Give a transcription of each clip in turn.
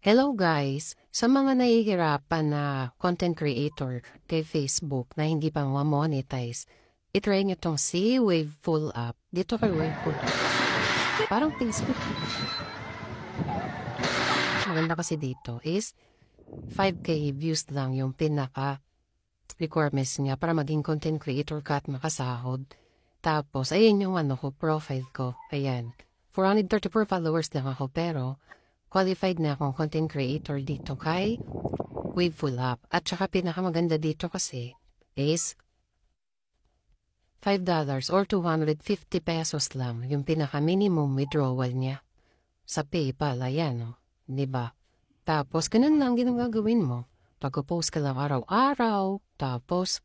Hello guys! Sa mga nahihirapan na content creator kay Facebook na hindi pa ma-monetize, itry nyo tong si Waveful app. Dito kay Waveful. Parang Facebook. Maganda kasi dito is 5K views lang yung pinaka requirements niya para maging content creator ka at makasahod. Tapos, ayan yung profile ko. Ayan. 434 followers lang ako pero qualified na akong content creator dito kay Waveful app. At saka pinakamaganda dito kasi is $5 or 250 pesos lang yung pinaka-minimum withdrawal niya sa PayPal. Ayan, no? Diba? Tapos, ganun lang gagawin mo. Pag-post ka lang araw-araw. Tapos,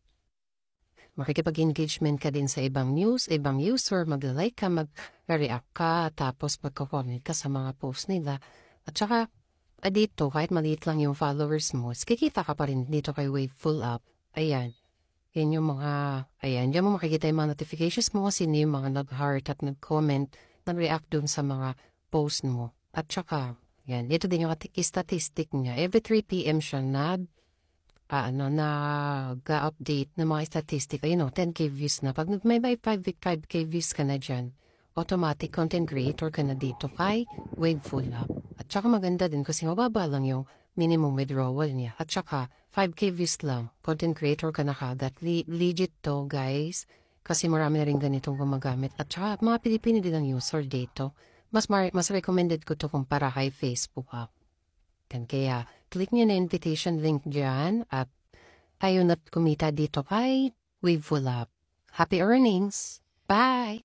makikipag-engagement ka din sa ibang news, ibang user, mag-like ka, mag-react ka, tapos magko-comment ka sa mga post nila. At saka, dito, kahit maliit lang yung followers mo, kikita ka pa rin dito kay Waveful app. Ayan. Yan yung ayan, yan mo makikita yung mga notifications mo kasi yung mga nag-heart at nag-comment, nag-react dun sa mga post mo. At saka, yan, dito din yung statistic niya. Every 3 p.m. siya nag-update ng mga statistic. Ayun 10K views na. Pag may 5K views ka na dyan, automatic content creator ka na dito kay Waveful app. At saka maganda din kasi mababa lang yung minimum withdrawal niya. At saka 5K views lang, content creator ka na kagad. Legit to guys. Kasi marami na rin ganitong gumagamit. At saka mga Pilipino din ang user dito. Mas recommended ko to kumpara kay Facebook app. Kaya click nyo na invitation link dyan at tayo na kumita dito kay Waveful app. Happy earnings! Bye!